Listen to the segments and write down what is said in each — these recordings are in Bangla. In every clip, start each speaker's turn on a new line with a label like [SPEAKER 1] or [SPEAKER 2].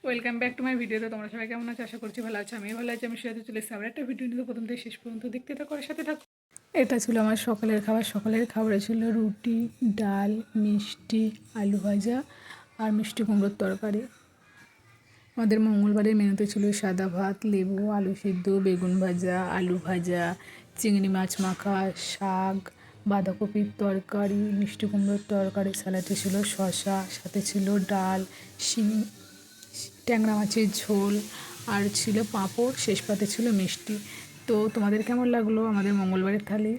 [SPEAKER 1] Welcome back to my video. তো তোমরা সবাই কেমন আছো? আশা করছি ভালো আছো। আমি ভালো আছি। আমি সাথে চলে এসেছি আবার একটা ভিডিও নিতে। প্রথম থেকে শেষ পর্যন্ত দেখতে থাকো, সাথে থাকো। এটা ছিল আমার সকালের খাবার। সকালের খাবারে ছিল রুটি, ডাল, মিষ্টি, আলু ভাজা আর মিষ্টি কুমড়োর তরকারি। আমাদের মঙ্গলবারের মেনুতে ছিল সাদা ভাত, লেবু, আলু সিদ্ধ, বেগুন ভাজা, আলু ভাজা, চিংড়ি মাছ মাখা, শাক, বাঁধাকপির তরকারি, মিষ্টি কুমড়োর তরকারি, স্যালাডে ছিল শসা, সাথে ছিল ডাল, ট্যাংরা মাছের ঝোল আর ছিল পাঁপড়, শেষ পাতে ছিল মিষ্টি। তো তোমাদের কেমন লাগলো আমাদের মঙ্গলবারের থালি?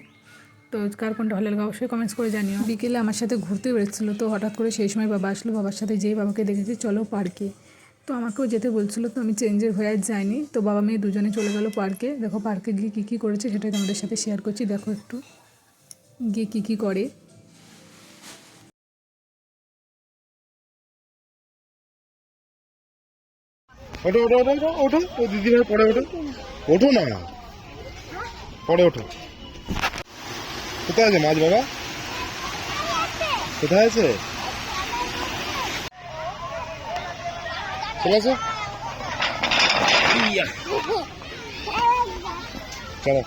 [SPEAKER 1] তো কার কোনটা ভালো লাগে অবশ্যই কমেন্টস করে জানিও। বিকেলে আমার সাথে ঘুরতে বেরোচ্ছিলো, তো হঠাৎ করে সেই সময় বাবা আসলো। বাবার সাথে যেই বাবাকে দেখেছি চলো পার্কে, তো আমাকেও যেতে বলছিলো, তো আমি চেঞ্জের হয়ে আর যাইনি। তো বাবা মেয়ে দুজনে চলে গেল পার্কে। দেখো পার্কে গিয়ে কী কী করেছে সেটাই তোমাদের সাথে শেয়ার করছি। দেখো একটু গিয়ে কী কী করে।
[SPEAKER 2] ওঠো ওঠো ওঠো ওঠো ওঠো, ও দিদি ভাই পরে ওঠো, ওঠো না, পরে ওঠো। কোথায় আছে মাছ বাবা? কোথায় আছে? চলে আসো, চলো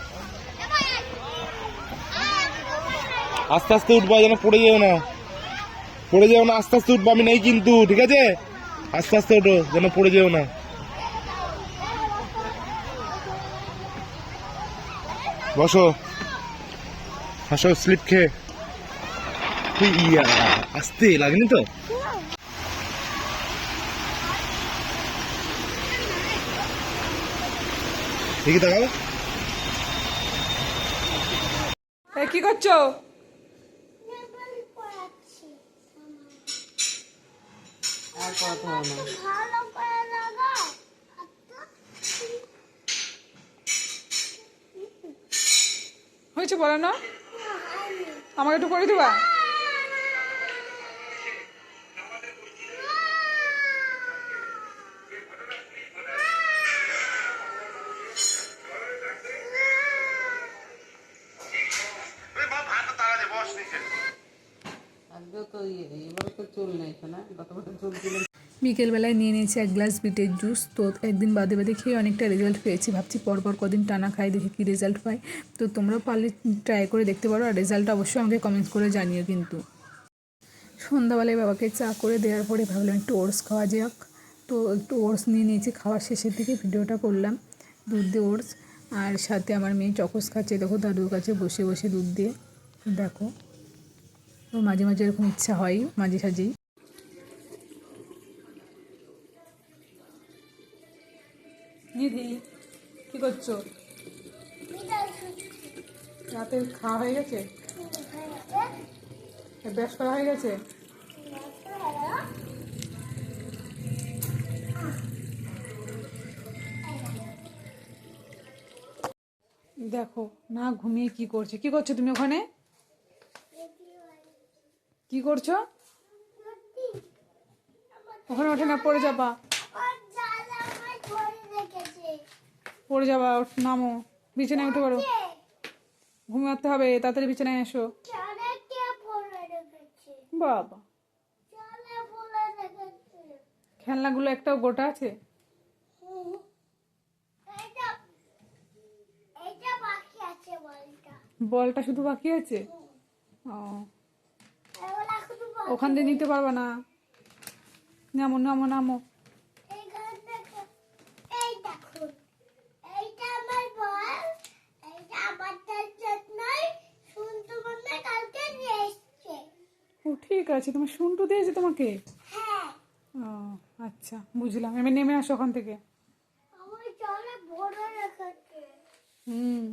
[SPEAKER 2] আস্তে আস্তে উঠবা, যেন পড়ে যেও না, পড়ে যেও না, আস্তে আস্তে উঠবা, আমি নেই কিন্তু, ঠিক আছে? আস্তে আস্তে ওঠো, যেন পড়ে যেও না। বসো, হাসো স্লিপ খেয়ে। ইয়া, আস্তে লাগেনি তো? দেখি তাকাও।
[SPEAKER 1] কী করছো? হয়েছে বলো না, আমাকে একটু করে দিবা? বিকেলবেলায় নিয়ে নিয়েছি এক গ্লাস বিটের জুস। তো একদিন বাদে বাদে খেয়ে অনেকটা রেজাল্ট পেয়েছি। ভাবছি পরপর কদিন টানা খাই, দেখি কী রেজাল্ট পাই। তো তোমরাও পারলে ট্রাই করে দেখতে পারো, আর রেজাল্টটা অবশ্যই আমাকে কমেন্টস করে জানিও কিন্তু। সন্ধ্যাবেলায় বাবাকে চা করে দেওয়ার পরে ভাবলাম একটু ওটস খাওয়া যাক। তো একটু ওটস নিয়ে নিয়েছি। খাওয়ার শেষের দিকে ভিডিওটা করলাম, দুধ দিয়ে ওটস। আর সাথে আমার মেয়ে চকোস খাচ্ছে, দেখো দাদুর কাছে বসে বসে দুধ দিয়ে। দেখো, তো মাঝে মাঝে এরকম ইচ্ছা হয় মাঝে সাঝেই। নিধি, কী করছো? রাতে খাওয়া হয়ে গেছে? ব্রাশ করা হয়ে গেছে? দেখো না ঘুমিয়ে কি করছে। কি করছো তুমি ওখানে? কি করছো ওখানে? ওঠে না, পড়ে যাবা, পড়ে যাবা। নামো, বিছানায় উঠে পড়ো, ঘুমাতে হবে, তাড়াতাড়ি বিছানায় এসো। বাবা, খেলনাগুলো একটাও গোটা আছে? বলটা শুধু বাকি আছে? ও, ওখান দিয়ে নিতে পারবা না। নামো নামো নামো। ও ঠিক আছে, তোমার শুনটু দিয়েছে তোমাকে? ও আচ্ছা, বুঝলাম। এবার নেমে আসো ওখান থেকে। হুম,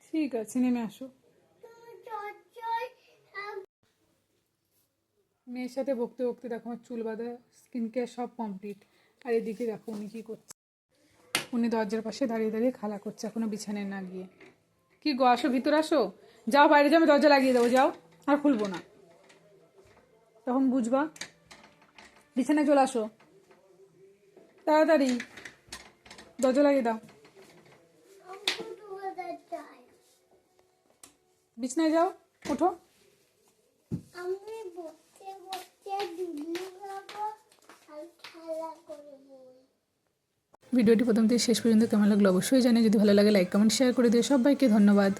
[SPEAKER 1] ঠিক আছে, নেমে আসো। মেয়ের সাথে বকতে বকতে দেখো আমার চুল বাঁধা, স্কিন কেয়ার সব কমপ্লিট। আর এদিকে দেখো উনি কী করছে। উনি দরজার পাশে দাঁড়িয়ে দাঁড়িয়ে খালা করছে, এখনো বিছানায় না গিয়ে। কি গো, আসো ভিতরে আসো। যাও বাইরে যাও, আমি দরজা লাগিয়ে দেবো, যাও। আর খুলবো না, তখন বুঝবা। বিছানায় চলে আসো তাড়াতাড়ি, দরজা লাগিয়ে দাও। বিছানায় যাও, ওঠো। ভিডিওটি প্রথম থেকে শেষ পর্যন্ত কেমন লাগলো অবশ্যই জানিয়ে, যদি ভালো লাগে লাইক কমেন্ট শেয়ার করে দিও। সবাইকে ধন্যবাদ।